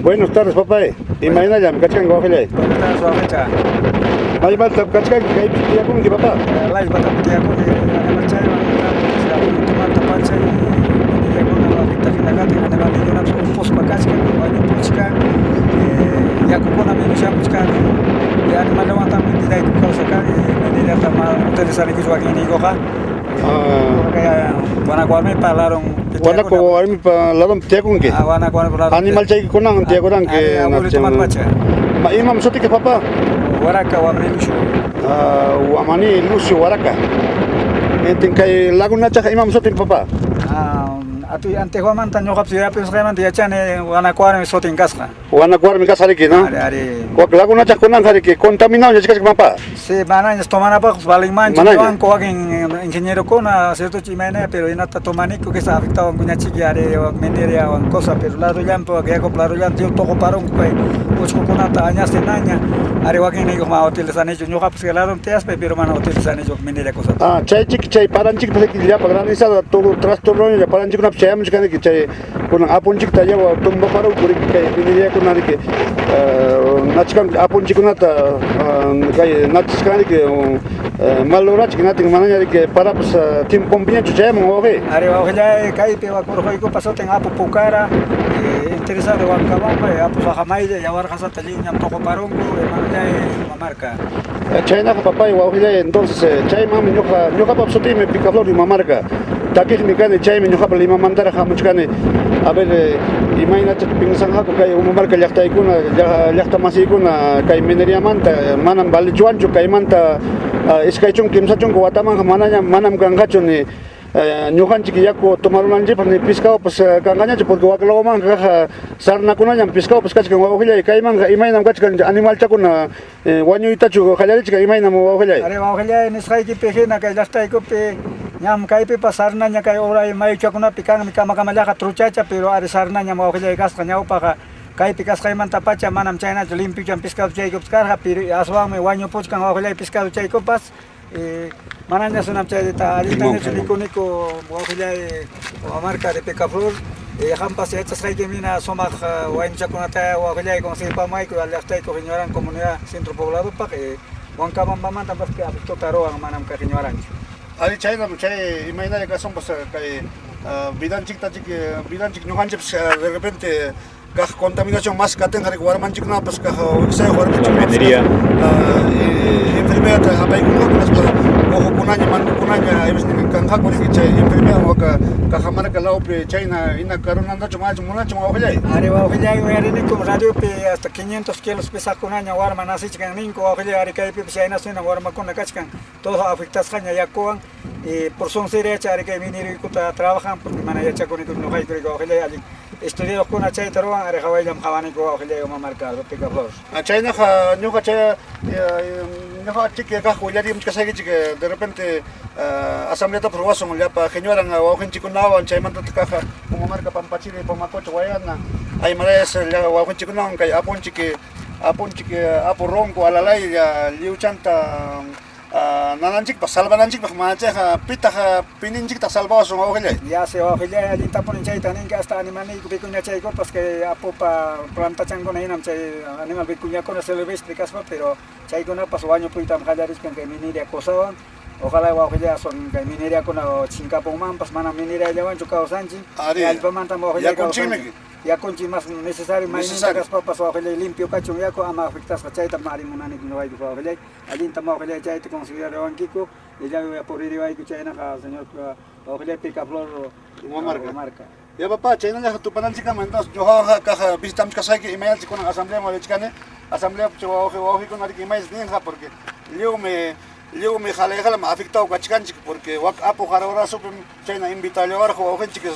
Buenas tardes, papá. Imagina me cachcan guajile. Buenas tardes, Juanita. Ay, malta cachcan que hay ya con que papá. Lai bata putia con marcha y tomar tapacha y con la vita finagata y la niña una post pacasca, baño puchka, ya con mi mucha puchka, ya me levanta mi vida y cosa acá y me diría más utilizar que yo aquí ni goja. Wana kuarme palaron. Wana ko armi palaron tia con que. Wana kuarme palaron. Animal chay kunang tia kunang que ma imam soti que papá. Waraka wamni lucio. Wamani lucio waraka. Entin kay laguna cha imam soti papá. Atu ante Juan tanyo kap siya pero sa dia chane wana kuarme soti kaska. Wana kuarme kasari que no. Ari. Ko laguna cha kunang hari que contaminado ya chika papá. Sí, mana tomana pa baling mancho ang ko aging ingeniero ko na cierto chimene pero inata tomanico que está afectado ang kunya chigiare o mineria o cosa pero lado yan po agya ko lado yan tio toko parong ko pues ko kunata anya senanya are waging nego ma hotel sa nejo nyo kap lado teas pero mana hotel sa nejo mineria cosa. Chay chik chay paran chik pese que ya pagranizado todo trastorno ya paran chik na chay much kan que chay kunang apon chik taya wa tumbo paro kuri kay mineria kunang que nachkan apon chik kunata kay nachkan que malora chik nating mananya que para pues tim pompiña chay mo oke. Are wa ya kay pe wa korhoy ko paso teng apo pukara interesado wa kabamba apo sa kamay ya war kasa tali nyam toko parong ko mananya mamarka. Chay na papá wa oke entonces chay mami nyoka pa soti me picaflor y mamarka. Takih ni kan chay me nyoka pa lima mandara khamuch kan a ver imagínate pinsan ha ko kay mamarka yakta ikuna yakta masikuna kay mineria manta manam balichuan chu kay manta iskaichung kimsachung ko wataman manam gangachun ni nyuhan chiki yako tomaron anje pani pescado pues kanganya porque wakalo man ka sarna kuna nyam pescado pues kachkan wahilla kay man imay nam kachkan animal chakuna wanyo itachu khayali chika imay nam wahilla are wahilla ni sai ki pehe na kay lasta ko pe nyam kay pe pasarna nya kay ora imay chakuna pikang mikama kamala ka truchacha pero are sarna nyam wahilla kas kanya upaka kay pikas kay man tapacha manam china limpio jam pescado chay ko skar pero aswa me wanyo poch kan wahilla pescado chay ko pas mananya sunam chay ta alita ne niko wahilla marca de pecaflor hampas estas kay mina somak wain chakunata wahilla con se pa mai ko alasta ko hinyoran comunidad centro poblado pa que wangkaman paman tampas que afecto taro ang manam ka hinyoran ali chay na chay imagina que son pues kay bidan chik no hanjep de repente kah contaminación más katen hari warman chik na pues kah saya warman chik mineria enfermedad apa ikut ko kunanya ibis ni kangha ko ni chay enfermedad waka kahamara kalau pe China ina karunanda cuma hojai are hojai ari ni ko radio pe hasta 500 kilos pesa kunanya warman así chikan nin ko hojai ari kai pe China suna warman con kachkan todo afectas kanya yakoan por son serecha ari kai minero ko trabajan porque mana ya chakoni ko no hay ko hojai ali estudio con chay taruan are hawai jam khawani ko hojai o marca peka flor China ha nyoka chay nyoka chike ka huyari mchasagi chike de repente asamblea ta provaso ya pa genyoran wahin chikunawan chay manta ka como marca pampachire pamacocho wayana ay mares ya wahin chikunawan kay apon chike apo ronco alalay ya liuchanta nananchik pa salvananchik pa macha pita pininchik ta salvaso hojai ya se hojai ali tapon chay tanin ka hasta animal ni kunya chay ko pas que apo pa planta chango na inam chay animal bikunya ko na silvestre kaspa pero chay ko na pas baño puitam hajaris kan que mineria kosawan ojalá hojai son que mineria ko na chinkapong man pas mana mineria jawan chukao sanchi al pamanta hojai ka ya conchi más necesario más kaspa pas hojai limpio kachung ya ko ama afectas chay ta mari munani no hay hojai alin ta hojai chay te considero kiko ya voy a por ir ahí que na ka señor hojai picaflor marca ya papá China ya tu panan chika mandas yo ha ka visitam kasai que email con asamblea mo chikane asamblea cho hojai con ari que email ni ha porque Luego me jale me afectado cachicanchi porque wak apo ahora super China invita yo ahora hojai chike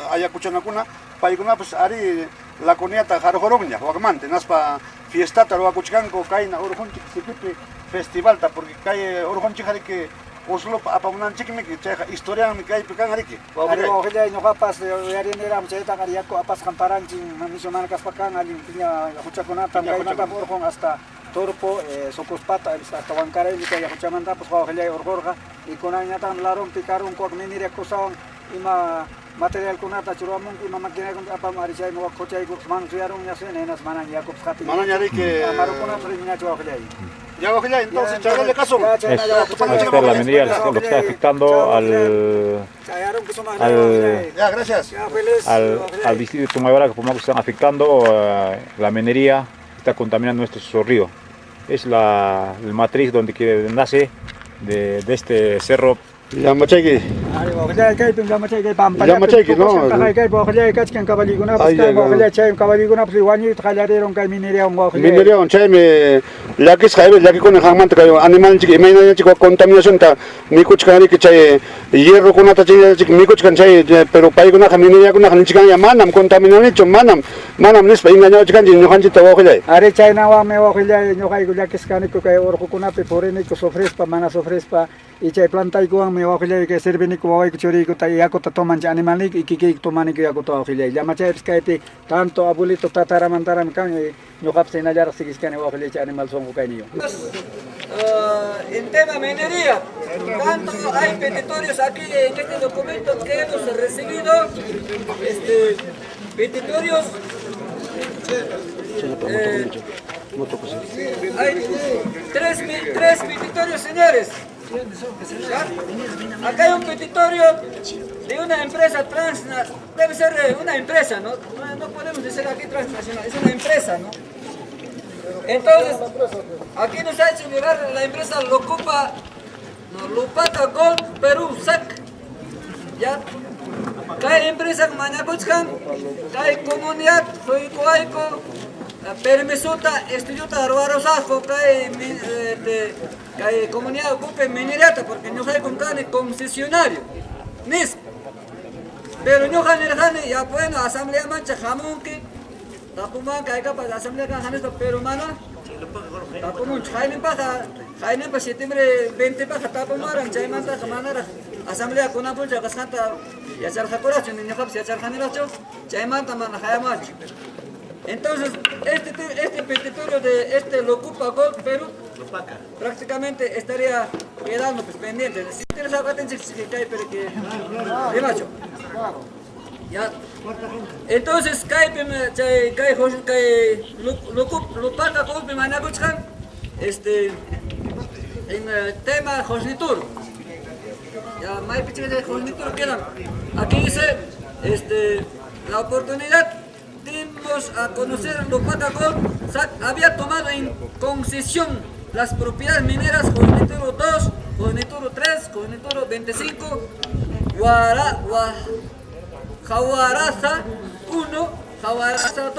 ayakuchana kuna paikuna pues ari la coniata jarjorognya wakmante naspa fiesta ta wakuchkanko kaina urjunchik sikipi festival ta porque kay urjunchik hari que Oslo apamunan chikme que chay historia mi kay pekan hari que hojai no kapas yari neram chay ta kari yako apas kamparanchi mamisyo mankas pakan ali pinya huchakunata kay nata urjon hasta Torpo, Socospata, hasta Huancaray, que ya escuchaban, pues, Jorge Orgorga, y con Añatan Larón, picaron, con Miniria Cosón, y material kunata churuamun ki mama kina kun apa marisai mo kochai ku man riarun ya sen enas manan ya ku khati Manan ya que maro kuna trina chua khajai ya ojalá entonces chagarle caso. La minería lo que está afectando Ya, gracias. al distrito de Tumaybara, que están afectando la minería, está contaminando nuestro río. Es la matriz donde nace de este cerro. Ya machegi. Ya machegi, no. Minería on chay me la que sabe la que con hamman ta animal chique imagina chico contaminación ta mi kuch kari que chay hierro con ata chique mi kuch kan chay pero pai con minería con han chican ya manam contaminane chom manam nis pa ingaño chican ni han chita wa khilai are chay na wa me wa khilai no kai gula kiskani ko kai or ko na pe porene ko sofrespa mana sofrespa y chay planta ko me wa khilai ke serveni ko wa ko chori ko tai ko ta toman animal ni ki tomani ko ya ko to khilai ya machay skaite tanto abuelito tatara mantaram kan no kapse na jar sigis kan wa khilai animal son ko kai niyo en tema minería, tanto hay petitorios aquí en este documento que hemos recibido, petitorios, hay tres petitorios, señores. ¿Ya? Acá hay un petitorio de una empresa transnacional, debe ser una empresa, ¿no? No podemos decir aquí transnacional, es una empresa, ¿no? Entonces, aquí nos ha hecho llegar la empresa Lupata Gold Perú SAC. ¿Ya? Hay empresa Mañacuchcan, hay comunidad, Huicoaico, Permesuta, Estudiuta Arbarosafo, hay comunidad Ocupe Minerata, porque no hay concesionario. NIS. Pero no hay ya bueno, Asamblea Mancha Jamunki. Tapuman kaya ka pa asamblea kan hanes pero mana tapumun khainin pa septiembre 20 pa tapumaran chay manta kamana asamblea kuna pun jagas kanta ya char khakora chun ni khap ya char khanira chu chay manta mana khayamach. Entonces este petitorio de este Locupa Gold Perú prácticamente estaría quedando pues pendiente. Si tienes algo atención que cae pero que macho. Ya. Entonces, Lupata Golpe Managuchkan, en el tema Josnitur. Ya, más pichas de Josnitur quedan. Aquí dice, la oportunidad dimos a conocer Lupata Gold, había tomado en concesión las propiedades mineras Josnitur 2, Josnitur 3, Josnitur 25, Jawaraza 1, Jawaraza 2,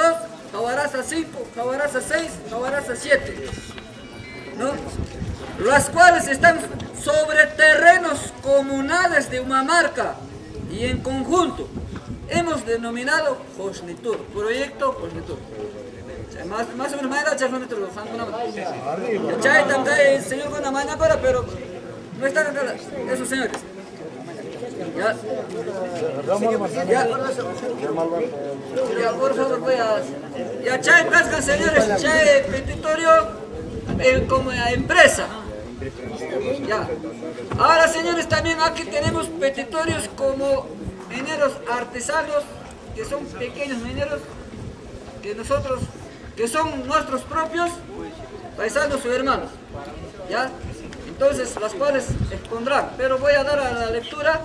Jawaraza 5, Jawaraza 6, Jawaraza 7, ¿no? Las cuales están sobre terrenos comunales de Humamarca y en conjunto hemos denominado Josnitur, proyecto Josnitur. Más o menos mañana ya Josnitur lo fan con chay también el señor con la mañana para pero no están acá esos señores. Ya, por favor voy a... Ya, chay, cascan señores, chay, petitorio como empresa. Ya. Ahora señores, también aquí tenemos petitorios como mineros artesanos, que son pequeños mineros, que son nuestros propios paisanos o hermanos. Ya. Entonces, las cuales expondrán, pero voy a dar a la lectura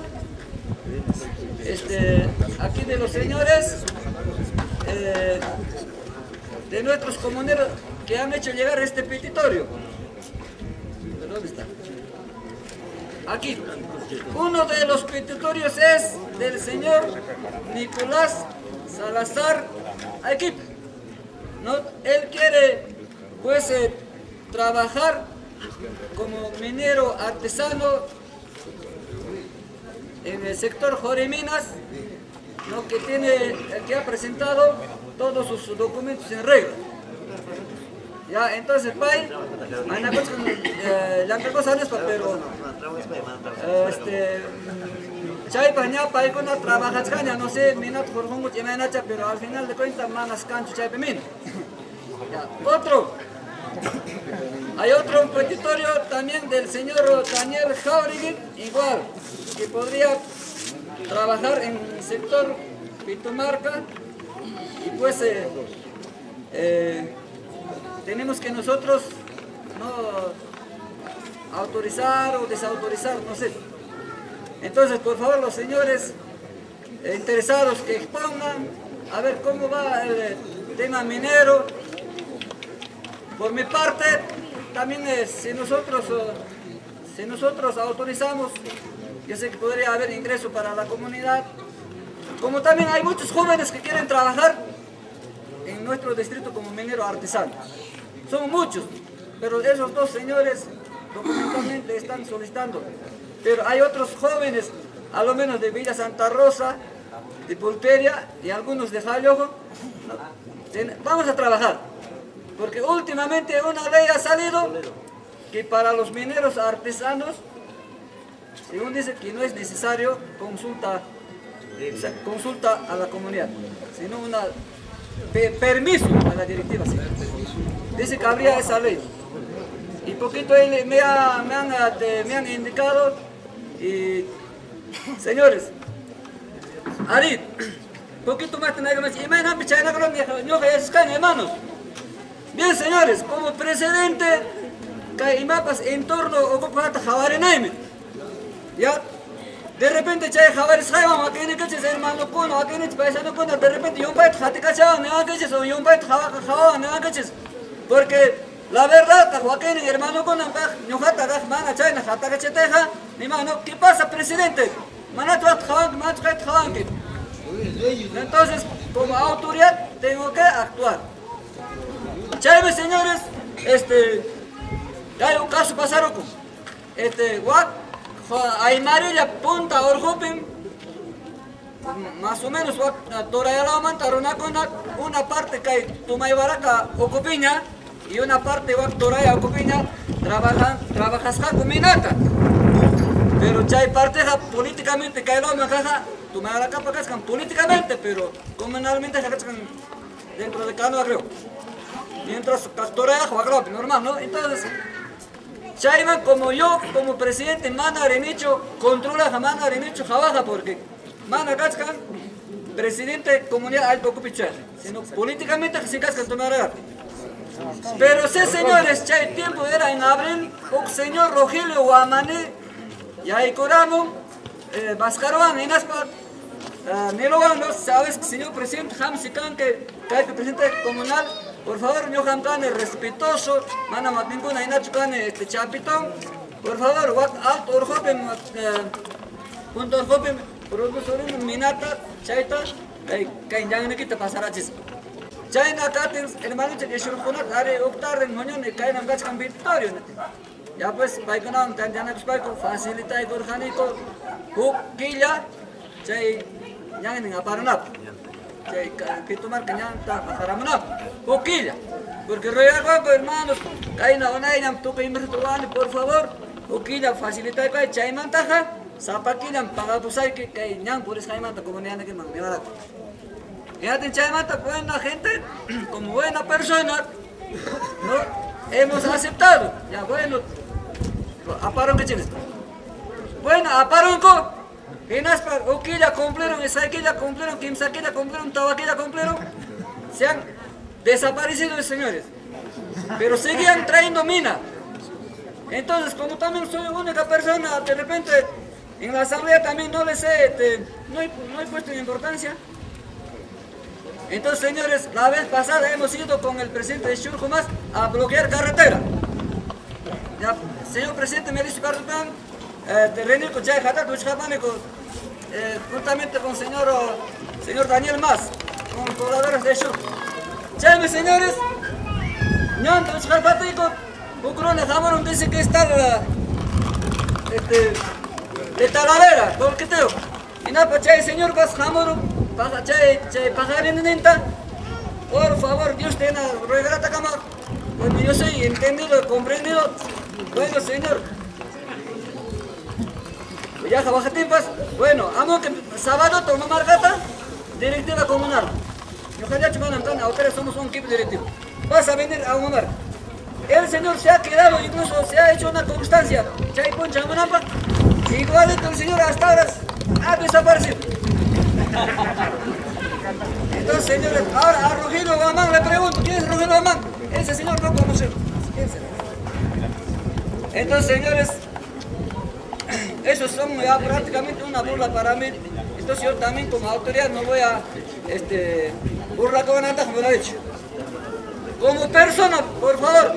aquí de los señores de nuestros comuneros que han hecho llegar este petitorio. ¿Dónde está? Aquí. Uno de los petitorios es del señor Nicolás Salazar Aequip. ¿No? Él quiere pues trabajar como minero artesano en el sector Joreminas, ¿no? que ha presentado todos sus documentos en regla. Ya, entonces, pai, pero chay paña pai con trabajas caña, no sé, minat por hongo chimenacha, pero al final de cuentas manas cancho chay pemin. Hay otro petitorio también del señor Daniel Jauregui, igual, que podría trabajar en el sector Pitumarca y pues tenemos que nosotros no autorizar o desautorizar, no sé. Entonces, por favor, los señores interesados que expongan a ver cómo va el tema minero. Por mi parte, también si nosotros autorizamos, yo sé que podría haber ingreso para la comunidad. Como también hay muchos jóvenes que quieren trabajar en nuestro distrito como minero artesano. Son muchos, pero esos dos señores documentalmente están solicitando. Pero hay otros jóvenes, a lo menos de Villa Santa Rosa, de Pulperia y algunos de Jallojo. Vamos a trabajar, porque últimamente una ley ha salido que para los mineros artesanos, según dice, que no es necesario consulta a la comunidad, sino una permiso a la directiva. ¿Sí? Dice que habría esa ley. Y poquito me han indicado, y señores, Arid, poquito más tenemos que hermanos. Bien, señores, como precedente, que mapas en torno a ya, de repente chay jabares jaiman, aquí ni caches hermano cono, aquí ni paisano cono, de repente yo un país jati cachao, no caches, o yo un país jabaka, no caches, porque la verdad, Joaquín, hermano cono, no jata mana chay, no jata cacheteja, ni mano, ¿qué pasa, presidente? Manatuat jaban, manatuat jaban. Entonces, como autoridad, tengo que actuar. Chay, señores, hay un caso pasaron con, Aymarilla punta Orjupin, más o menos Torayala mantaron una parte que Tumaybaraca Ocupiña y una parte Toraya Ocupiña trabajas con Minata. Pero hay parte políticamente que lo macaja Tumaybaraca pacascan políticamente, pero comunalmente se dentro de Canoa creo. Mientras Toraya juega normal, ¿no? Entonces Chayman, como yo, como presidente, Mana Arenicho, controla Mana Arenicho Jabaja, porque Mana Kachkan, presidente de comunidad Alto Cupichar, sino políticamente se cascan tomar. Pero sí, señores, Chay tiempo era en abril, un señor Rogelio Guamané, y ahí coramos, Bascaroan, en Aspa, Nelogan, no sabes, señor presidente, Hamsikan, que hay presidente comunal. Por favor, yo jamcane respetuoso, mana ninguna inachucane chapitón. Por favor, alto orjopen, punto orjopen, productor minata, chaita, que ya no quita pasarachis. Chaina catens, hermano, que shurkunat, are optar en moñón, y caen en gachcan victorio. Ya pues, paikonam, tan ya no facilita y gorjanico, quilla, chay, ya en aparanap. Pitumar cañanta, pajaramana, poquilla, porque ruego hermanos, caína onayam, tu peimbertuani, por favor, poquilla, facilita que chaymantaja, zapaquillam, pagapusay que ñan por esa caimanta comunidad que man, mira. Fíjate, chaymanta, buena gente, como buena persona, ¿no? Hemos aceptado, ya bueno, aparon que tienes. Bueno, aparon con. Inaspa, Oquilla cumplieron, Esaquilla cumplieron, Quimsaquilla cumplieron, Tabaquilla cumplieron, se han desaparecido los señores, pero seguían trayendo mina. Entonces, como también soy única persona, de repente en la asamblea también no les no he puesto importancia. Entonces, señores, la vez pasada hemos ido con el presidente de Churjumas a bloquear carretera. Ya, señor presidente, me dice Cartupán, terreno con Chay Jata, juntamente con señor Daniel Mas, con pobladores de Chur. Chay, señores, Ñan, Tuchapatico, Ucrona, Jamón, dice que está de Talavera, porque teo. Y nada, Chay, señor Vas Jamón, Chay, Pajarín Ninta, por favor, Dios tenga ruegata cama. Bueno, yo soy entendido, comprendido. Bueno, señor. Ya baja tiempos. Bueno, amo que sábado toma margata, directiva comunal. Yo ya chupan ahora somos un equipo directivo. Vas a venir a un mar. El señor se ha quedado, incluso se ha hecho una constancia. Chay poncha manapa. Igualito el señor hasta ahora ha desaparecido. Entonces, señores, ahora a Rogelio Guamán le pregunto, ¿quién es Rogelio Guamán? Ese señor no conocemos. ¿Quién será? Entonces, señores, esos son ya prácticamente una burla para mí. Entonces yo también como autoridad no voy a burlar con nada, como lo he dicho. Como persona, por favor,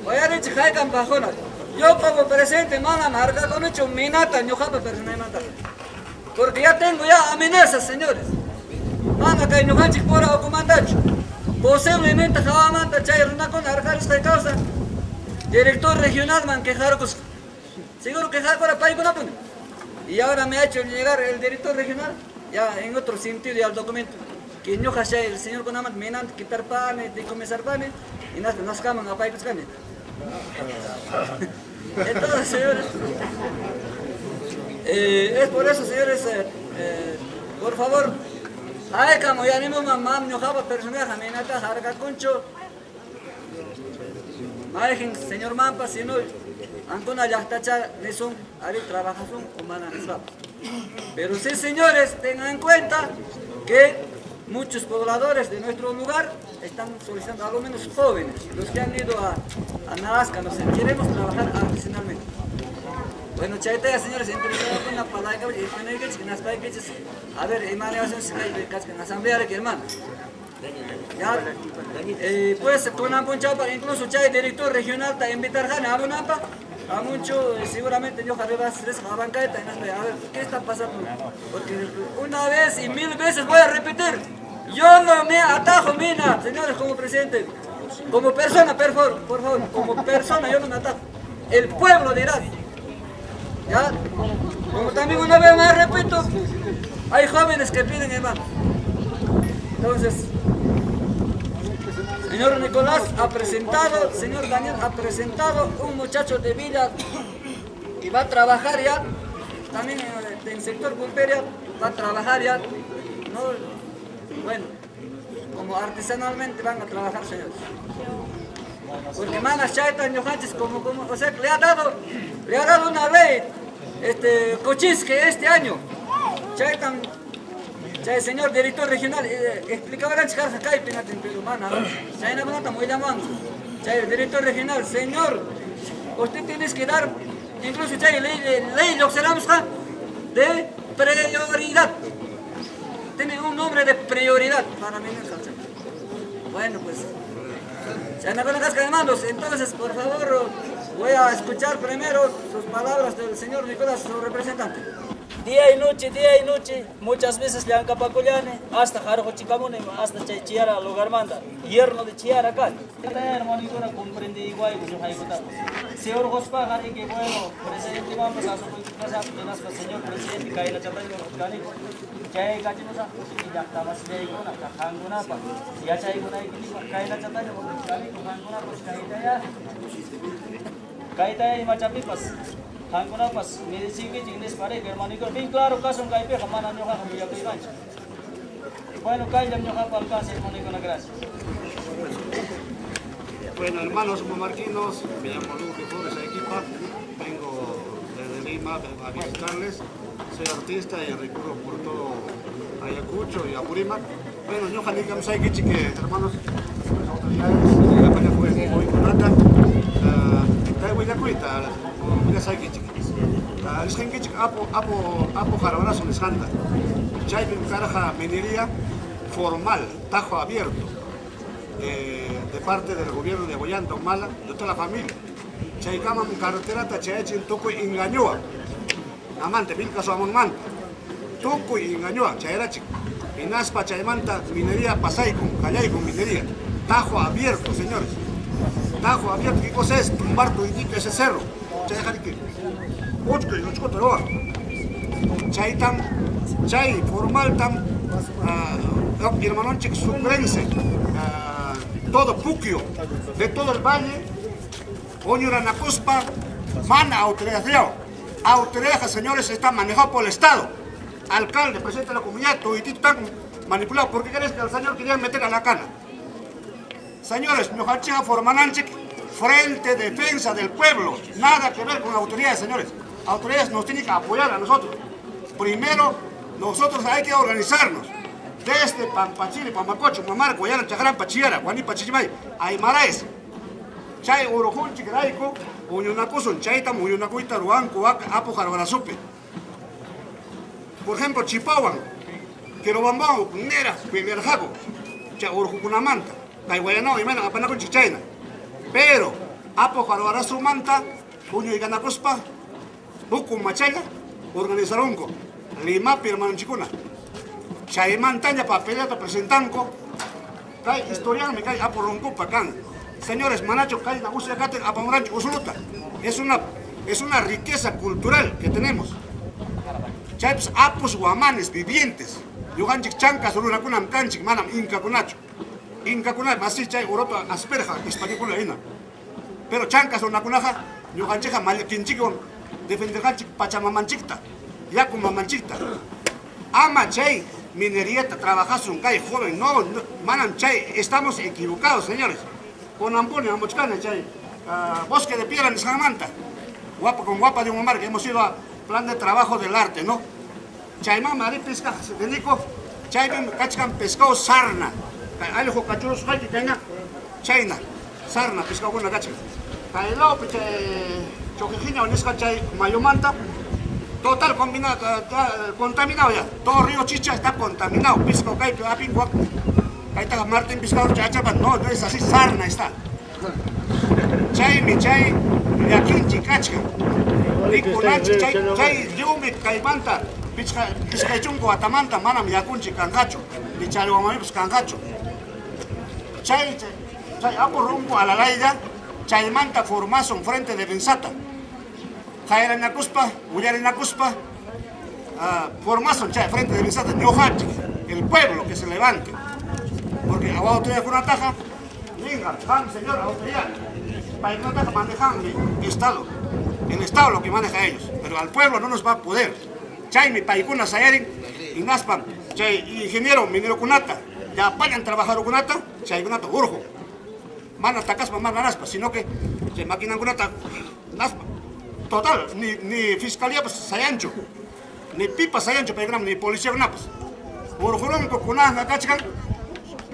voy a decir que bajona. Yo como presidente, mala marca con hecho minata, yo japa persona mata. Porque ya tengo ya amenazas, señores. Mana que no ganchi por o comandacho. Posiblemente Javamanta Chayruna con Arcaris de causa. Director regional man quejarcos. Seguro que ahora para con apunte. Y ahora me ha hecho llegar el director regional, ya en otro sentido ya el documento. Que no haya el señor Conamat menan quitar panes, de comenzar panes, y nos caman a país canes. Entonces, señores, es por eso, señores, por favor, ay, como ya animo mamá, no jaba personaje, amenata, jarga concho. Ay, señor Mampa, si no, Antona ya está hecha, son, ahí trabajan, humana, pero sí, señores, tengan en cuenta que muchos pobladores de nuestro lugar están solicitando, a lo menos jóvenes, los que han ido a Nazca, nos queremos trabajar artesanalmente. Bueno, chaita, señores, interesados con la palabra que a ver, hermano, en la asamblea que hermano. Ya, pues, con un chapa, incluso chay director regional, está invitar a mucho, seguramente yo haré las tres a bancaeta, a ver, ¿qué está pasando? Porque una vez y 1000 veces voy a repetir, yo no me atajo, mina, señores, como presidente, como persona, por favor, como persona yo no me atajo, el pueblo dirá, ya, como también una vez más repito, hay jóvenes que piden hermano, entonces, señor Nicolás ha presentado, señor Daniel ha presentado un muchacho de Villa y va a trabajar ya, también en el sector pulpería, va a trabajar ya, no, bueno, como artesanalmente van a trabajar, señores. Porque manas chaitas ñojanches como, o sea, le ha dado una ley, Cochisque este año, chaitan. El señor director regional explicaba la chica acá y penate en Perú, mana. Chay na bonata muy llamando. El director regional, señor, usted tiene que dar, incluso chay ley lo observamos de prioridad. Tiene un nombre de prioridad para mí. Bueno, pues, chay na bonata de mandos. Entonces, por favor, voy a escuchar primero sus palabras del señor Nicolás, su representante. Día y noche, muchas veces le han capacullane, hasta Jaro Chicamune, hasta Chiara, lugar manda, yerno de Chiara acá. Hermano, comprende igual que yo hay votado. Señor Jospa, Jari, que bueno, presidente, vamos a su señor presidente, Kaila Chatay, Cali, Chay Gachinosa, y ya estaba así, Kanguna, ya Chay Guna, Kaila Chatay, Cali, Kanguna, pues Kaita y Machapipas. Pues, me decía que inglés para que hermano, bien claro, caso un caipe, jamás no ha cambiado de mancha. Bueno, Kaila no ha palcado, hermano, gracias. Bueno, hermanos momarquinos, me llamo Luque Flores Equipa, vengo desde Lima a visitarles, soy artista y recurro por todo Ayacucho y Apurímac. Bueno, yo Janica Msaikichi, que hermanos, las autoridades de la Paya fue muy contrata, Huillacuita, Huillacuita, les Genkichi, Apo Jarabrazo, les Handa, Chaypin Caraja Minería formal, tajo abierto, de parte del gobierno de Boyanta, Humala, de toda la familia. Chaycaman carretera, Chayachin, Toco y Engañoa, Amante, Vilcaso Amonmanta, Toco y Engañoa, Chayrachi, Inaspa, Chaymanta, Minería Pasaico, Callaico, Minería, tajo abierto, señores. Tajo abierto, ¿qué cosa es? Tumbar toditito ese cerro. Chay tan, chay formal tan, hermanonchik sucrense, todo Puquio, de todo el valle, Oñura Nacuspa, mana autoridad. Autoridad, señores, está manejado por el Estado. Alcalde, presidente de la comunidad, toditito tan manipulado. ¿Por qué crees que al señor querían meter a la cana? Señores, Ñojanchija Formananchik, Frente Defensa del Pueblo, nada que ver con autoridades, señores. Autoridades nos tienen que apoyar a nosotros. Primero, nosotros hay que organizarnos. Desde Pampachini, Pamacocho, Mamar, Guayana, Chagran, Pachiara, Juanipa, Chichimay, Aymaraes. Chay Urujun, Chigraiko, Uñunacusun, Chaitam, Uñunacuita, Ruan, Cuac, Apo, Jarbarasupe. Por ejemplo, Chipawan, Querobambao, Nera, Pimerjaco, Urujucunamanta, Guayana, y Mena, Apanaco, Chichaina. Pero, Apo, Jarbarasumanta, Uño y Ganacospa, Buku, Machaya, organizaron Lima, Pirman Chicuna. Chay Mantaña, papeleta, presentanco, Cay historial, me cae Apo Ronco, Pacán. Señores, Manacho, Cay, Nagusia, Cate, Apamorancho, Usuluta. Es una riqueza cultural que tenemos. Chayps, Apos, Guamanes, vivientes. Yuganchik, Chancas, Urunacunam, Canchik, Manam, Inca Cunacho. Inca Cunacho, así, Chay, Uroto, Asperja, Española, Ina. Pero Chancas, Urunacunaja, Yugancheja, Malquinchico, Defenderganchik, Pachamamanchicta, Yacumamanchicta. Ama, Chay, minerieta, trabajas un calle joven, no, Manam, Chay, estamos equivocados, señores. Con Ampone, Amochcana, Chay, Bosque de Piedra en Sagamanta, guapa con guapa de un mar, que hemos ido a plan de trabajo del arte, ¿no? Chayma, Mari Pesca, se dedico, Chayma, Cachcan, pescado sarna, Alejo Cachuros, Haiti, Caina, Chayna, sarna, pescado con la cachca. Cailao, Choquejina, Onesca, Chay, Mayomanta, total contaminado ya, todo Río Chicha está contaminado, pescado, Caipe, Apinguac. Ahí está Martín Pescador, Chachapan, no es así, sarna está. Chay, Chay, Yaquinchi, Cachca. Ricunachi, Chay, Yumi, Caimanta, Piscaychunco, Atamanta, Manam, Yacunchi, Cangacho, Picharuamamipus, Cangacho. Chay, Apo Rumbo, a la Laida, Chaymanta, Formazo, frente de Benzata. Jairanacuspa, Uyarinacuspa, Formazo, Chay, frente de Benzata, Ñohachi, el pueblo que se levante. Porque a autoridad con una taja, venga, señor, autoridad, para una taja manejan el Estado lo que maneja ellos, pero al pueblo no nos va a poder. Chay, mi paikuna sayarin, y naspan, chay, ingeniero, minero kunata, ya apañan trabajar kunata, chay kunata, urjo. Mana takaspa, mana naspa, sino que, chay, máquina kunata, naspa. Total, ni fiscalía, pues, sayancho, ni pipa sayancho, ni policía kunapas. Urjurón, kunana, kachikan,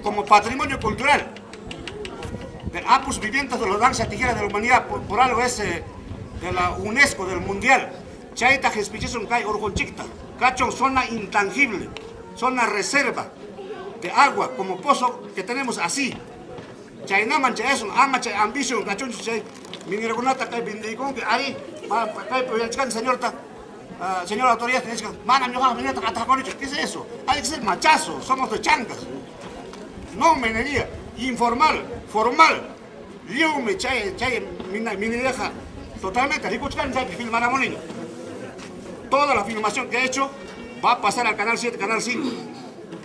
como patrimonio cultural. De Apus Viviendas de la Danza Tijera de la Humanidad, por algo es de la UNESCO, del Mundial. Chaita Jespichison Kai Orgonchicta, Cacho, zona intangible, zona reserva de agua, como pozo que tenemos así. Chainaman Chayason, Ama Chay Ambition, Cachon Chay, Mineragunata Kai Bindicón, que ahí, Kai Poyachkan, señorita. Señora autoridad, Mana, ¿qué es eso? Hay que ser machazo, somos de chancas. No minería, informal, formal. Yo me chay minería totalmente. Ricuchcan chay filmar a Molina. Toda la filmación que he hecho va a pasar al canal 7, canal 5.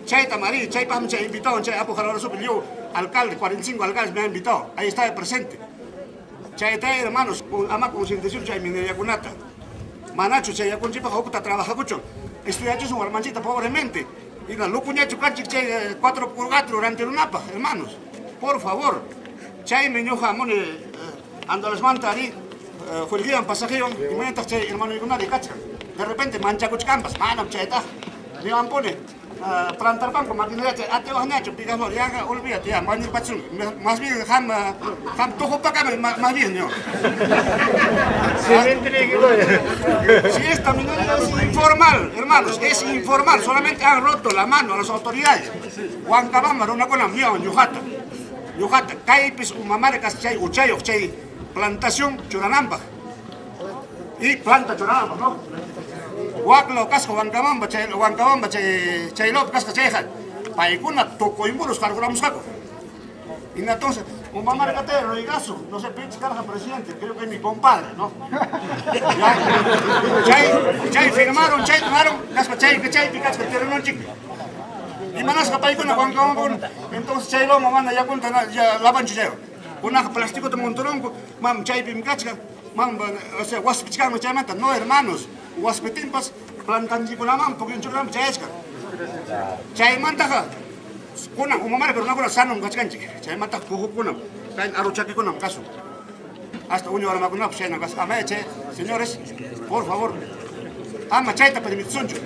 Chay Tamarí, Chay Pam, Chay invitado, Chay Apojalador Super. Yo, alcalde, 45 alcaldes me han invitado. Ahí está de presente. Chay Tay, hermanos, ama concientización, Chay minería kunata. Manacho, Chay Aconchipa, Joputa, trabaja mucho. Estudiantes son hermanchita pobremente. Y la lucuñacho canchic chay 4x4 durante un napa, hermanos. Por favor. Chay meñoja mone ando les manta ahí, fulgian pasajero, y me entas chay hermano y nadie cacha. De repente mancha cuchcampas, manam chay ta. Le van pone plantar banco, maquinaria chay, ate ojañacho, picador, ya olvídate, ya, manir pachun. Más bien ham tojo para acá, más bien, yo. Si esta minería es informal, hermanos, es informal, solamente han roto la mano a las autoridades. Huancabamba, una con la mía, Yuhata. Yuhata, Caipis, Umamarcas, Chay, Uchayo, Chay, plantación Churanamba. Y planta Churanamba, ¿no? Huaclo, Casco, Huancabamba, Chay, Lop, Casca, Chayja. Paicuna, Tocoimburos, Carguramos Saco. Y entonces, un mamá de catero, Rigazo, no sé, pinche caraja presidente, creo que es mi compadre, ¿no? Chay firmaron, Chay tomaron, Casca Chay, que Chay, Picas, que tienen un chico. Y manasca paicuna, entonces Chay lo mamá, ya cuenta, ya lavan chillero. Una plástico de montonón, mam, Chay, Pimcachka, mam, o sea, Huaspichcano, Chay mata, no hermanos, Huaspitimpas, plantan chiculamán, porque un chulam, Chayesca. Chay mantaja. Kuna, umamara, pero no con sano, gachganchi. Chay mata kuna, caen aruchaki kuna, caso. Hasta un hora más con una señores, por favor, ama chaita permitsunchu.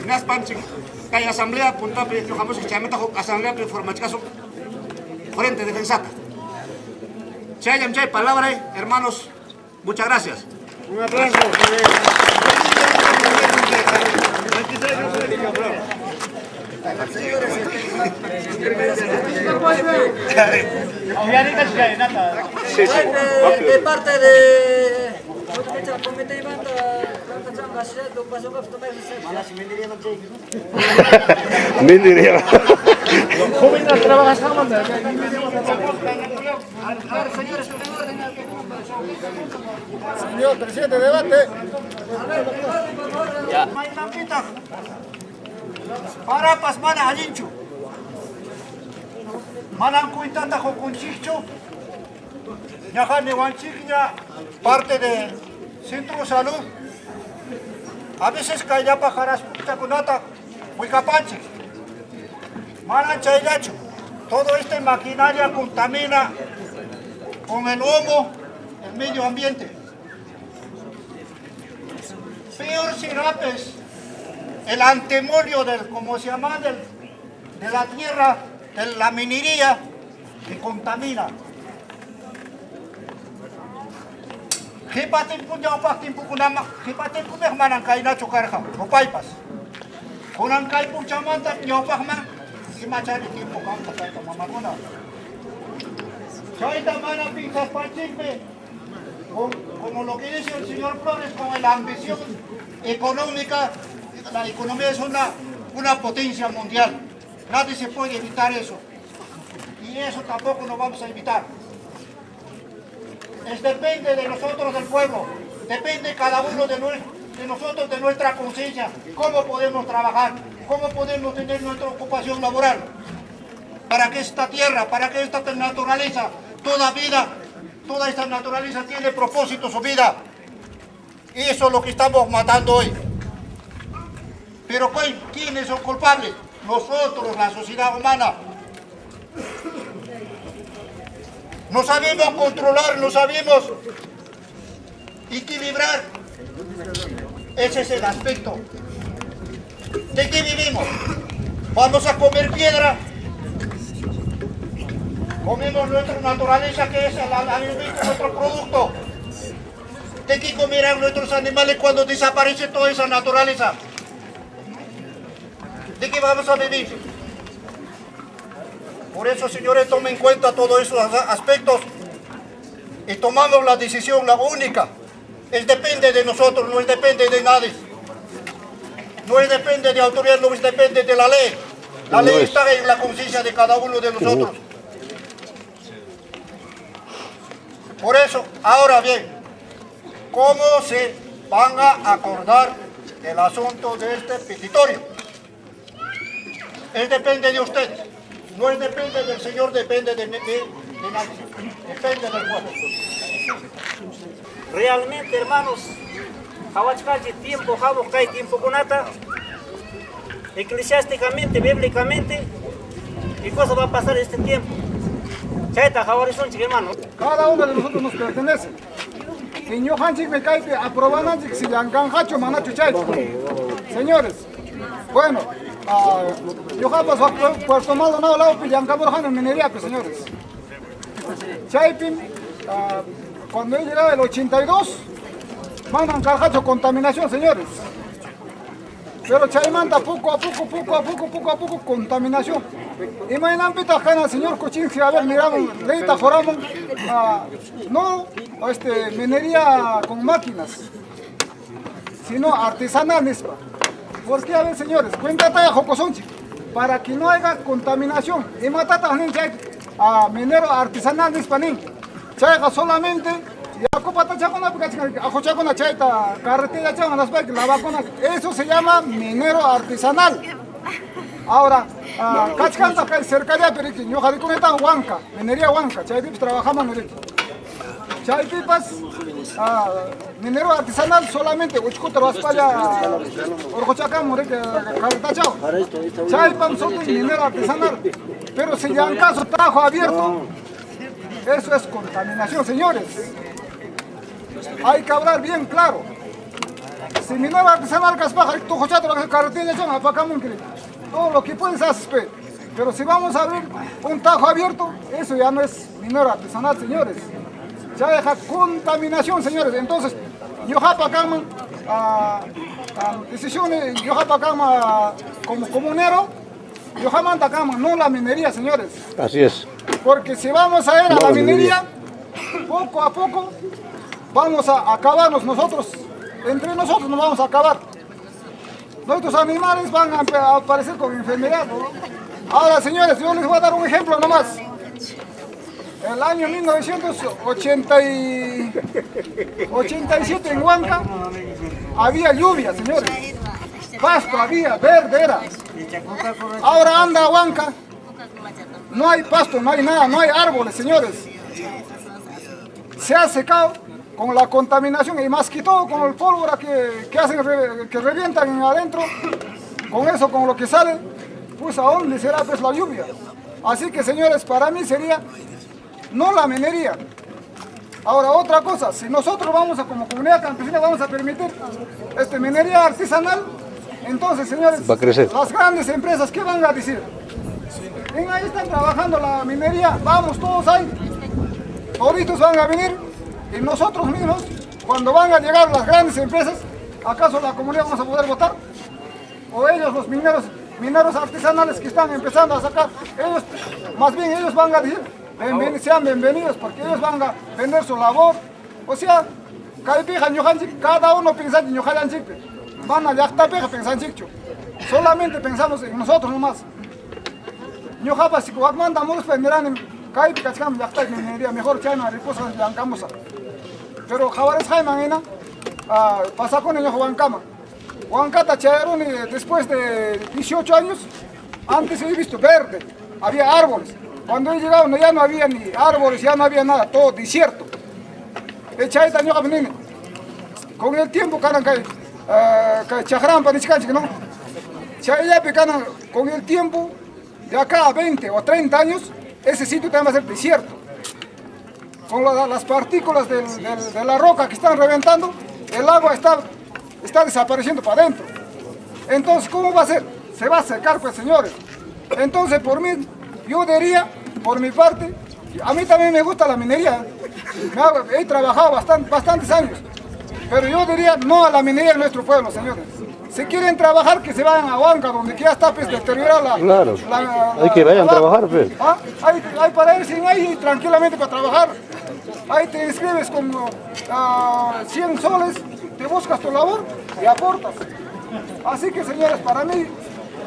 Nas panchik, hay asamblea punta pe yo jamás chameta asamblea pe formachcaso frente defensata. Chayam chay palabra, hermanos. Muchas gracias. Un aplauso. De parte de comité y banda, Mentiría. Señor presidente, debate. Para pasmana alinchu. Manan cuitata joconchicho. Ñajane Huanchiquia, parte de Centro de Salud. A veces caía pajaras chakunata, huicapanche. Manan chaylacho. Todo esta maquinaria contamina con el humo el medio ambiente. Peor Sirapes, el antemonio del, como se llama, de la tierra, de la minería que contamina. Hipatin punya opaktin pukunama, hipatin kumeh manang kaina chokarha, opaipas. Kunang kai puchamanta nyopakma, simachari tiempo kampa kai mamaguna. Chaita mana pinzas pachikme, como lo que dice el señor Flores, con la ambición económica, la economía es una potencia mundial. Nadie se puede evitar eso. Y eso tampoco nos vamos a evitar. Depende de nosotros, del pueblo. Depende cada uno de nosotros, de nuestra conciencia. Cómo podemos trabajar, cómo podemos tener nuestra ocupación laboral. Para que esta tierra, para que esta naturaleza, toda vida, toda esta naturaleza tiene propósito, su vida. Y eso es lo que estamos matando hoy. Pero ¿quiénes son culpables? Nosotros, la sociedad humana. No sabemos controlar, no sabemos equilibrar. Ese es el aspecto. ¿De qué vivimos? ¿Vamos a comer piedra? Comemos nuestra naturaleza, que es el alimento, nuestro producto. ¿De qué comerán nuestros animales cuando desaparece toda esa naturaleza? ¿De qué vamos a vivir? Por eso, señores, tomen en cuenta todos esos aspectos y tomamos la decisión, la única. Depende de nosotros, no depende de nadie. No depende de autoridad, no depende de la ley. La ley está en la conciencia de cada uno de nosotros. Por eso, ahora bien, ¿cómo se van a acordar el asunto de este petitorio? Depende de usted. No depende del Señor, depende de nadie. Depende del pueblo. Realmente, hermanos, Hawachkaji tiempo, Hawachkai tiempo conata, eclesiásticamente, bíblicamente, ¿qué cosa va a pasar este tiempo? Chaita, Hawarizonchi, hermano. Cada uno de nosotros nos pertenece. Señor Hanchik me cae aprobando que si le han ganado manacho chay. Señores, bueno. Yo jamás por tomado no lado pillan cabrón en minería, pues señores. Chaypin, cuando he llegado el 82, mandan cargacho contaminación, señores. Pero Chaymanta poco a poco contaminación. Imaginan pita jana señor Cochín si a ver miramos leita joramos no minería con máquinas, sino artesanales. ¿Por qué, a ver, señores? Cuéntate a Jocosonchi, para que no haya contaminación. Y matata a minero artesanal hispanín. Chaiga solamente, eso se llama minero artesanal. Ahora, cachcanta cerca de Periquín, yo jadí con esta huanca, minería huanca, chaypipas trabajamos en el chaypipas, minero artesanal solamente, uchcuta raspalla, orjochaca, moreque, cartachao. Chaypan soto y minero artesanal, pero si ya en caso trabajo abierto, eso es contaminación, señores. Hay que hablar bien claro. Si minero artesanal caspaja, tu jochato la carretilla son apacamun, todo lo que puedes hacer. Pero si vamos a abrir un tajo abierto, eso ya no es minero artesanal, señores. Ya deja contaminación, señores. Entonces, yo japacama decisiones, yo japacama como comunero, yo japacama no la minería, señores. Así es. Porque si vamos a ir a la minería, poco a poco vamos a acabarnos nosotros. Entre nosotros nos vamos a acabar. Nuestros animales van a aparecer con enfermedad, ¿no? Ahora, señores, yo les voy a dar un ejemplo nomás. El año 1987 en Huanca había lluvia, señores. Pasto había, verde era. Ahora anda a Huanca, no hay pasto, no hay nada, no hay árboles, señores. Se ha secado con la contaminación y más que todo con el pólvora que hacen, que revientan adentro. Con eso, con lo que sale, pues a dónde será pues la lluvia. Así que, señores, para mí sería no la minería. Ahora, otra cosa, si nosotros vamos a, como comunidad campesina, vamos a permitir minería artesanal, entonces, señores, va a crecer. Las grandes empresas, ¿qué van a decir? Ven, ahí están trabajando la minería, vamos todos ahí. Toditos van a venir y nosotros mismos, cuando van a llegar las grandes empresas, ¿acaso la comunidad vamos a poder votar? O ellos, los mineros artesanales que están empezando a sacar, ellos, más bien ellos van a decir, sean bienvenidos, porque ellos van a vender su labor. O sea, cada uno piensa en ñojanchik, van a yachtapeja pensanchikcho. Solamente pensamos en nosotros nomás. Ñojapa si cuacmanda muros venderán en Caipi cachcam yachtai minería, mejor chayna riposa yancamosa. Pero jabares jaimanena pasa con el Huancama. Huancata chayaron después de 18 años, antes he visto verde, había árboles. Cuando he llegado ya no había ni árboles, ya no había nada, todo desierto. Con el tiempo, con el tiempo, de acá a 20 o 30 años, ese sitio también va a ser desierto. Con las partículas de la roca que están reventando, el agua está desapareciendo para adentro. Entonces, ¿cómo va a ser? Se va a secar, pues, señores. Entonces, por mí, yo diría, por mi parte, a mí también me gusta la minería. He trabajado bastantes años. Pero yo diría no a la minería en nuestro pueblo, señores. Si quieren trabajar, que se vayan a Huanca, donde ya está pues, deteriorada Claro, hay que vayan a trabajar, pues. Hay para ir sin ahí tranquilamente para trabajar. Ahí te inscribes con 100 soles, te buscas tu labor y aportas. Así que, señores, para mí,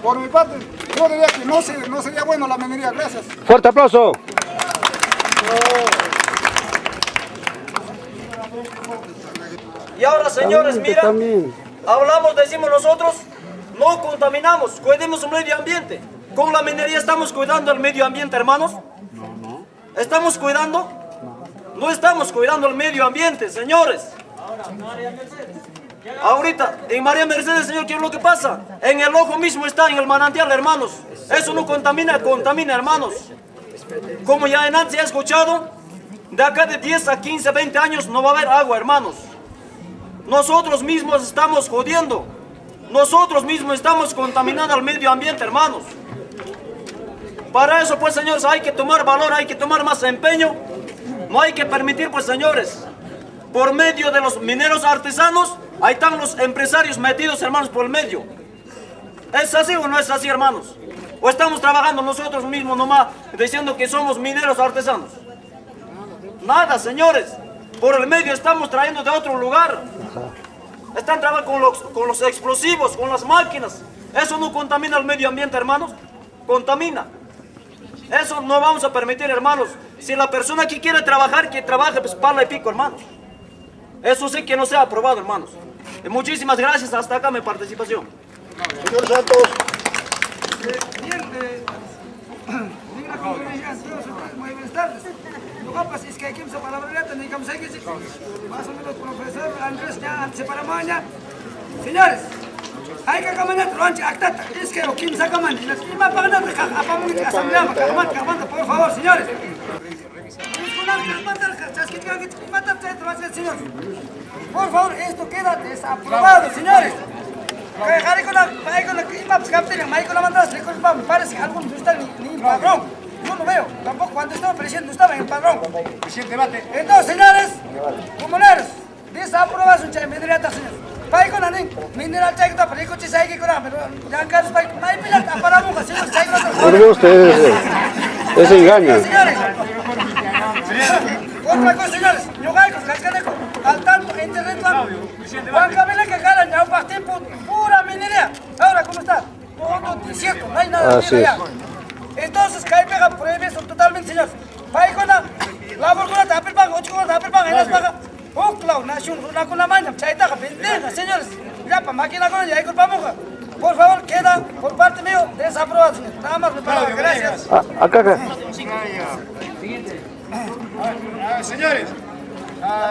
por mi parte, yo diría que no sería bueno la minería. Gracias. ¡Fuerte aplauso! Y ahora, señores, mira, hablamos, decimos nosotros, no contaminamos, cuidemos el medio ambiente. Con la minería estamos cuidando el medio ambiente, hermanos. ¿Estamos cuidando? No estamos cuidando el medio ambiente, señores. Ahorita, en María Mercedes, señor, ¿qué es lo que pasa? En el ojo mismo está, en el manantial, hermanos. Eso no contamina, hermanos. Como ya en antes he escuchado, de acá de 10 a 15, 20 años no va a haber agua, hermanos. Nosotros mismos estamos jodiendo. Nosotros mismos estamos contaminando al medio ambiente, hermanos. Para eso, pues, señores, hay que tomar valor, hay que tomar más empeño. No hay que permitir, pues, señores, por medio de los mineros artesanos, ahí están los empresarios metidos, hermanos, por el medio. ¿Es así o no es así, hermanos? ¿O estamos trabajando nosotros mismos nomás diciendo que somos mineros artesanos? Nada, señores. Por el medio estamos trayendo de otro lugar. Están trabajando con los explosivos, con las máquinas. ¿Eso no contamina el medio ambiente, hermanos? Contamina. Eso no vamos a permitir, hermanos. Si la persona que quiere trabajar, que trabaje, pues pala y pico, hermanos. Eso sí que no se ha aprobado, hermanos. Y muchísimas gracias. Hasta acá mi participación. Señor Santos. Buenas tardes. Es que aquí se para hablar, tenemos que decir, más o menos, profesor Andrés, ya antes para mañana. Señores, hay que caminar, es que lo que me saca mañana, y me pagan a asamblea, por favor, señores. Por favor, esto queda desaprobado, señores. Parece que algunos no están ni en padrón. Yo no veo, tampoco cuando estaba presidente no estaba en el padrón. Entonces, señores, comuneros, desaprobado su chay, minerata, señor. Pai con aning, mineral chay que está perico chisay que con pero ya caros pai, mai pilar aparamos, señor chay con. Por ustedes ese engaña. Señores, otra cosa, señores, yo gaico, cascaneco, al tanto, internet, Juan Camila que ganan ya un pastel pura minería. Ahora, ¿cómo está? Todo desierto, no hay nada de allá. Entonces, cae pega prohíbe eso totalmente, señores. Paicona, la borgona tapel paga, ocho con tapel paga, en las paga. Oh, claro, nación, una con la maña, chaita, pendeja, señores. Ya, para máquina con ella, hay culpa moja. Por favor, queda por parte mío desaprobado, señor. Nada más, gracias. Acá. Señores,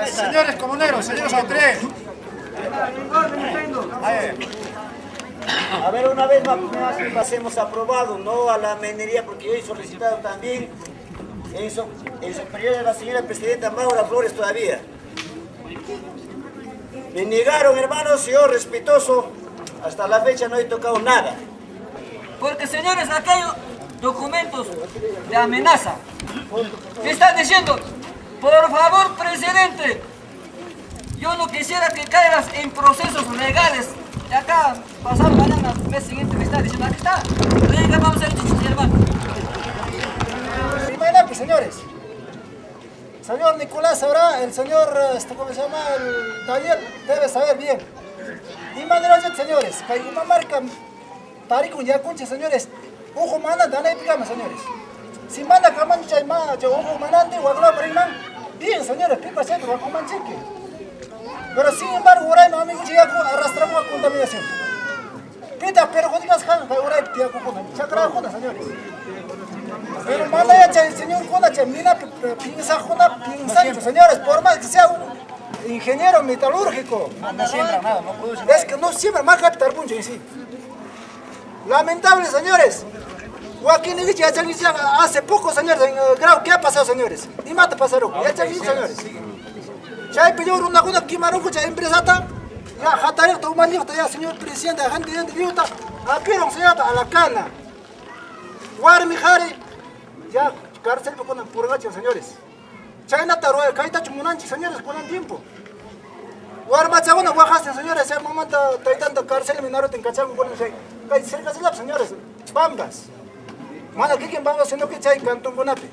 señores comuneros, señores autoridades. A ver, una vez más hemos aprobado, no a la minería, porque yo he solicitado también en su periodo de la señora presidenta Maura Flores todavía. Me negaron, hermanos, yo respetuoso, hasta la fecha no he tocado nada. Porque, señores, acá hay documentos de amenaza. ¿Qué están diciendo? Por favor, presidente, yo no quisiera que caigas en procesos legales. Y acá, pasado mañana, el mes siguiente, me está diciendo, aquí está. Venga, vamos a ir, hermano. Imagínate, señores. Señor Nicolás sabrá, el señor, ¿cómo se llama? El Daniel debe saber bien. Imagínate, señores, que hay una marca, Tarico Yacunche, señores. Ojo, mana, dale y picama, señores. Si manda camancha y más, yo ojo, manante, o agua, bien, señores, pipa, cheque, va con mancheque. Pero sin embargo, ahora no, amigos, ya arrastramos a contaminación. Pita, pero cuando digas, ahora hay tía con chacra, señores. Pero manda ya, señor, con la mina, piensa, señores, por más que sea un ingeniero metalúrgico. No siembra nada, no produce nada. Es que no siembra más capital puncho en sí. Lamentable, señores. Joaquín Ivich ya hace poco, señores, en grado, ¿qué ha pasado, señores? Ni mata pasaron, ya señores. Ya hay pedido una cosa que maruco, ya empresa ya jataré, toma ya, señor presidente, gente de aquí, señor, a la cana. Guarmijari, ya, cárcel con el purgacho, señores. China taroe, caita chumunanchi, señores, con el tiempo. Guarmachagona, guajaste, señores, el momento, taitando cárcel, minaro, te encachan con el cerca de la, señores, bambas. Mana, ¿qué quien vamos sino que chay cantón con ape?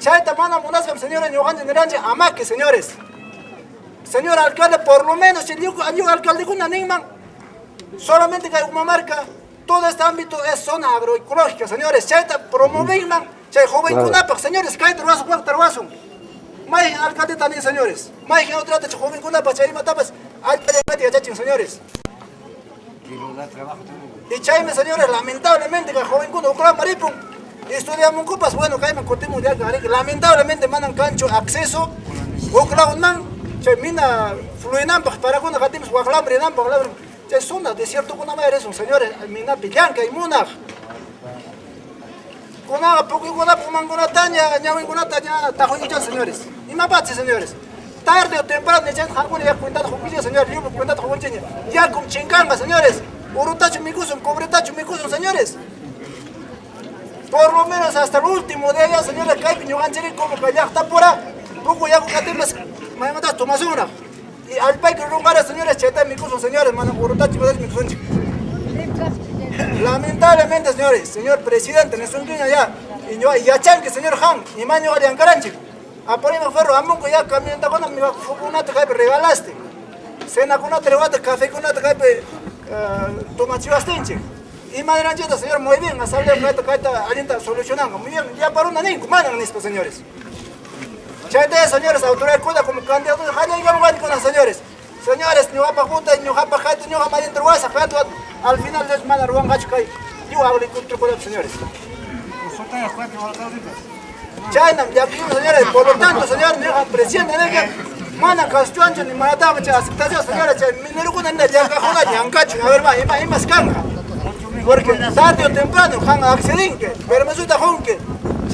Chay tamana monazam, señores, Johan Generanche, amaque, señores. Señor alcalde, por lo menos, el año alcalde con Aningman, solamente que hay una marca, todo este ámbito es zona agroecológica, señores. Chay promoveman, chay joven con ape, señores, chay trabajo, cuál trabajo. Más alcalde también, señores. Más que no trata, chay joven con ape, chay matapas, alcalde de señores. Y chaime, señores, lamentablemente que el joven cuando ocurra maripum estudiamos un copas, bueno, que me cortemos de acá, lamentablemente mandan cancho acceso, ocurra un man, che mina fluinan para cuando catemos guaclambre, che zona desierto con madre son señores, mina pillanca y munaj. Con nada, porque con la pumangona taña, ñawingona taña, tajoyicha, señores. Y más pache, señores. Tarde o temprano, ya cuenta con señores, yo cuenta con ya con chincanga, señores. Urutacho micusum, cobretacho micusum, señores. Por lo menos hasta el último de ellos, señores, que hay que llegar como que ya está por ahí. Poco ya con catemas, me mandas tomas una. Y al país que lugares, señores, cheta micusum, señores, mano, urutacho micusum. Lamentablemente, señores, señor presidente, no son ya. Y yo, ya chanque, señor Han, y maño de Ancaranche. A por ahí me ferro, a monco ya caminando con mi una te regalaste. Cena con una trevata, café con una te tomachivastenche. Y madre ancheta, señor, muy bien, a saber que está alienta solucionando. Muy bien, ya para una niña, mandan esto, señores. Chate, señores, autoridad cuida como candidato de Jaya y Gamán con los señores. Señores, ni wapa junta, ni wapa jaito, ni wapa entre guasa, jaito, al final les manda ruan gachkai. Yo hablo con los señores. China, ya aquí, señores, por lo tanto, señor, presidente, mana castuancho ni manataba, aceptación, señores, minero con el ya cajona, ya ancacho, a ver, más, más canga. Porque tarde o temprano, han accedinque, pero me suelta jonque.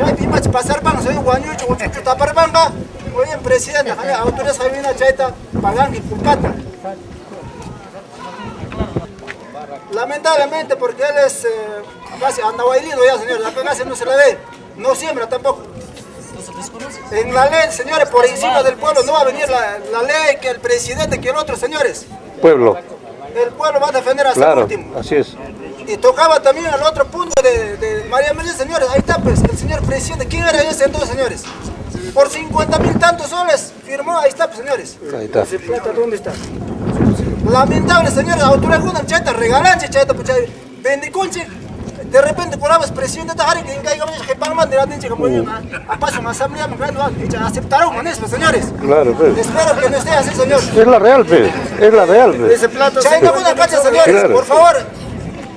Chay pimas pasar pan, soy guanyucho, uchucho tapar banga. Oye, presidente, autoridades Sabina Chaita, pagan y pulcata. Lamentablemente, porque él es casi andahuaylido ya, señores, la casi no se le ve, no siembra tampoco. En la ley, señores, por encima del pueblo no va a venir la ley que el presidente, que el otro, señores. Pueblo. El pueblo va a defender hasta Claro, el último. así es. Y tocaba también al otro punto de María Melissa, señores, ahí está pues, el señor presidente, ¿quién era ese entonces, señores? Por 50.000 tantos soles firmó, ahí está pues, señores. Ahí está. ¿Ese plata dónde está? Lamentable, señores, autoridad una chaita, regalanche, chaita, pues, bendicunche. De repente, cuando es presidente de Jari, que caiga que pagan de la tinche, como a paso una asamblea, aceptaron con eso, señores. Claro, pues. Espero que no esté así, señor. Es la real, pues. Es la real, pues. Ese plato, chaita, una cacha, señores, Claro. por favor.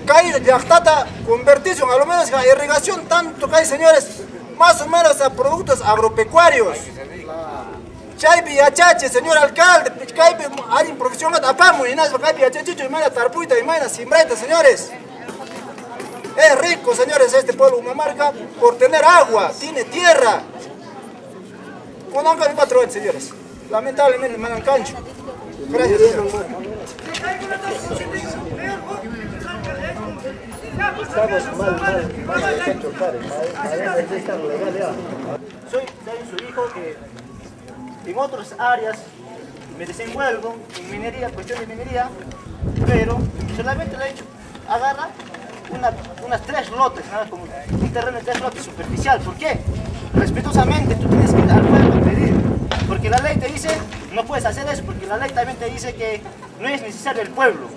Cae de Yactata, convertirse a lo menos en irrigación, tanto cae, señores, más o menos a productos agropecuarios. Chaypi achache, señor alcalde, Chaypi hay profesión atapamo y nada, Chaypi achachicho y mana tarpuita y mana simbreta, señores. Es rico, señores, este pueblo Humamarca por tener agua, tiene tierra. Conozcan mi patrón, señores. Lamentablemente me dan cancho. Gracias, señor. Soy también su hijo que en otras áreas me desenvuelvo en minería, cuestión de minería, pero solamente le he hecho, agarra unas 3 lotes, nada como un terreno de 3 lotes superficial. ¿Por qué? Respetuosamente tú tienes que ir al pueblo a pedir, porque la ley te dice no puedes hacer eso, porque la ley también te dice que no es necesario el pueblo.